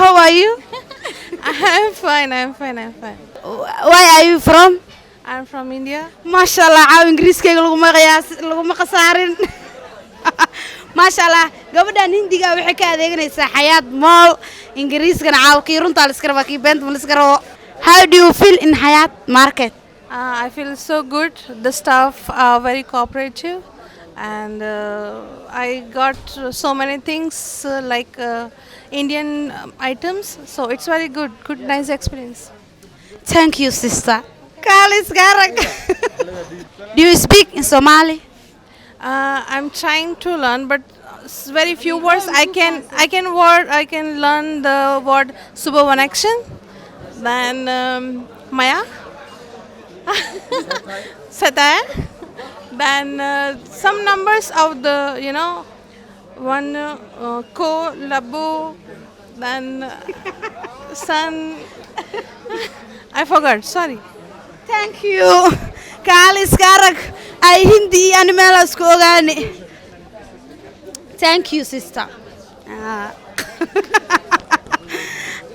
How are you? I'm fine, I'm fine, I'm fine. Where are you from? I'm from India. Mashallah, caaw Ingiriiskayga laguma khasaarin. Mashallah, gabadhan Hindiga waxay ka adeeganaysaa Xayaat Mall. Ingiriiskana caawkii runta la iska rabaa kii beenta la iska rabo. How do you feel in Xayaat Market? I feel so good. The staff are very cooperative, and I got so many things like Indian items. So it's very good, nice experience. Thank you, sister. Kalis Garak. Do you speak in Somali? I'm trying to learn, but very few words. I can learn the word Subhavan action, then Maya, Satire, then some numbers of the one ko labu, then sun. I forgot. Sorry. Thank you. Kalis Garak. Ay Hindi iyo meel isku ogaani. Thank you, sister.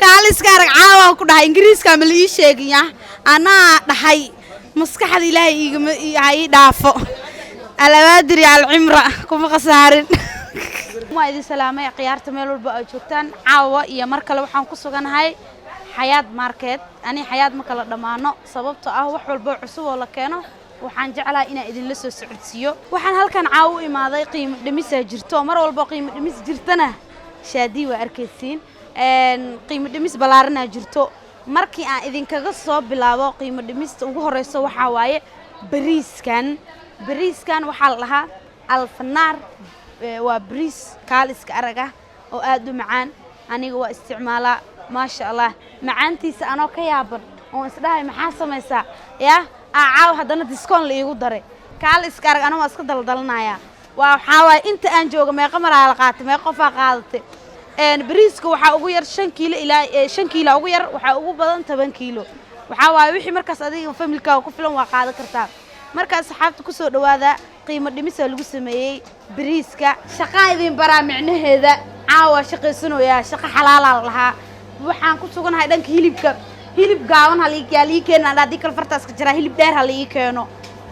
Kalis Garak caawa ku dhahay Ingiriiska ma ii sheegaya. Anaa dhahay maskaxda Ilaahay igama ii dhaafo. Alawaadiri al-cimra kuma khasaarin. Ma idin salaamay qiyaarta meel walba ay joogtaan. Caawa iyo mar kale waxaan ku suganahay Xayaat Market. Ani Xayaat ma kala dhamaano sababtoo ah wax walba cusub oo la keeno waxaan jeclahay inaan idin la soo socodsiiyo. Waxaan halkan caaw u imaaday qiimo dhimis jirto mar walba qiimo dhimis jirtana shaadi waa arkaysiin qiimo dhimis balaaran jirto markii aan idin kaga soo bilaabo qiimo dhimista ugu horeyso waxa waaye bariiskan waxa la dhahaa alfanaar waa bariis kaaliska araga oo aad u macaan aniga waa isticmaalaa ما شاء الله macaantiisa anoo ka yaaban oo isdhahay maxaa samaysaa caaw hadana discount la igu daray kaal iska arag anoo iska daldalanaya waxa waay inta aan joogo meeqa maraa la qaatay meeqa qof qaadatay bariiska waxa ugu yar 5 kiilo ilaa 5 kiilo ugu yar waxa ugu badan 10 kiilo waxa waay wixii markaas adiga familkaaga ku filan waa qaadan kartaa markaas saxaabta ku soo dhawaada qiimo dhimis lagu sameeyay bariiska shaqo idin baraa micnaheeda caawa shaqaysanooyaa shaqo xalaal ah lahaa waxaan ku suganahay dhanka hilib gaaban halii keena hadii kala fartaas ka jira hilib dheer halii keeno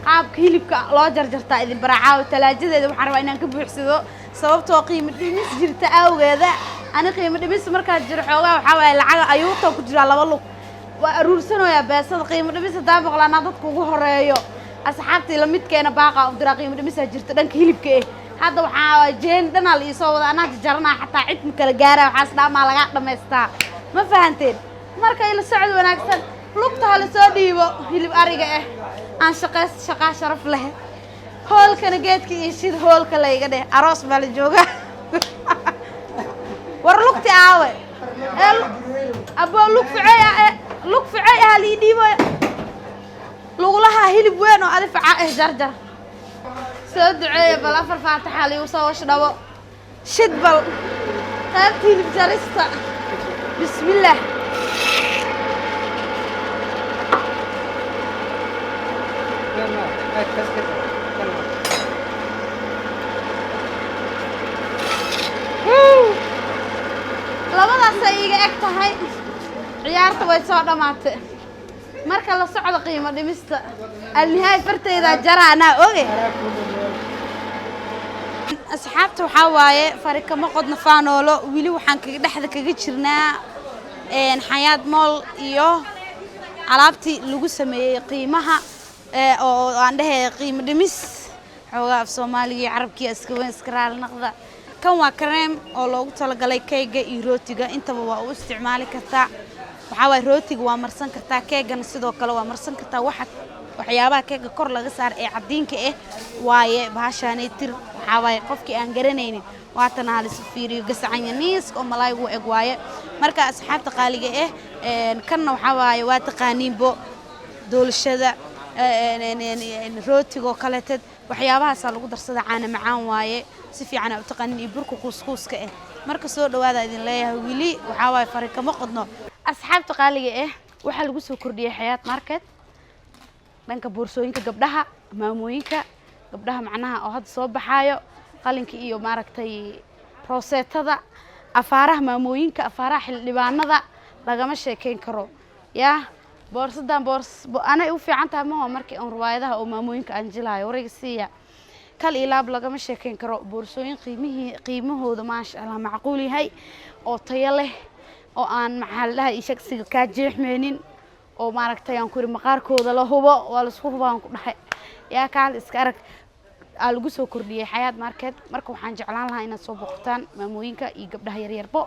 qaabka hilibka loo jarjartaa idin baracaaw talaajadeeda waxaan rabaa inaan ka buuxsado sababtoo qiimo dhimis jirta awgeeda ani qiimo dhimis marka jiro xoogaa waxa way lacag ayuuta ku jira laba lug waa aruursanooyaa beesada qiimo dhimis hadaa maqlaana dadku ugu horeeyo asxaabtii la midkeena baaqa u dira qiimo dhimis jirta dhanka hilibka hadda waxa jeen dhanal ii soo wada anaa jarnaa xataa cid kala gaara waxaas dhaamaa laga dhameystaa ma fahanteen marka ila socod wanaagsan lugta hal soo dhiibo hilib ariga aan shaqo sharaf leh hoolkana geedka iyo sid hoolka la iga dheh aroos bal jooga war lugta aawe abo lug ficay hal ii dhiibo lugulaha hilib weyn oo adif jarjar soo duceeyo bal afar faataxa li soo washdabo shid bal qaybtii hilib jarista بسم الله labadaas ay iga eg tahay ciyaarta way soo dhamaatay marka la socdo qiimo dhimista alnihaay farteeda jaraana oge asxaabta waxa waaye farikama qodna faanoolo wili waxaan kaga dhaxda kaga jirnaa Xayaat Mall iyo alaabtii lagu sameeyay qiimaha oo aan dhahay qiimo dhimis xoogaa af Soomaaliga Carabkiga iska raal naqda kan waa cream oo loogu talagalay keega iyo rootiga intaba waa u isticmaali kartaa waxa way rootiga waa marsan kartaa keegana sidoo kale waa marsan kartaa waxyaabaha keega kor laga saar ee cadiinka waaye bahashaanay tir waxa way qofkii aan garanaynin waatan hal is fiiriyo gasacan yaniis oo malaaygu eg waaye marka asxaabta qaaliga kanna waxa waaye waa taqaaniinbo doolshada rootiga kale tad waxyaabahaas lagu darsada caana macaan waaye si fiican u taqaaniin iyo burka kuskuuska marka soo dhawaada idin leeyahay wili waxa way farikama qodno asxaabta qaaliga waxa lagu soo kordhiyay Xayaat Market dhanka boorsooyinka gabdhaha maamooyinka gabdhaha macnaha oo hadda soo baxaayo qalinka iyo maaragtay roosetada afaaraha maamooyinka afaaraha xildhibaanada lagama sheekeyn karo yaa boorsadan ana u fiican tahay ma markii aan riwaayadaha oo maamooyinka aan jilaayo waraysiya kal ilaab lagama sheekeyn karo boorsooyin qiimahooda maasha Allah macquul yahay oo tayo leh oo aan maxaladaha ishaqsiga ka jeexmeenin oo maaragtay aan ku ri maqaarkooda la hubo waa la isku hubaan ku dhaxay yaa kaal iska arag lagu soo kordhiyay Xayaat Market marka waxaan jeclaan lahaa inaad soo booqataan maamooyinka iyo gabdhaha yar yarbo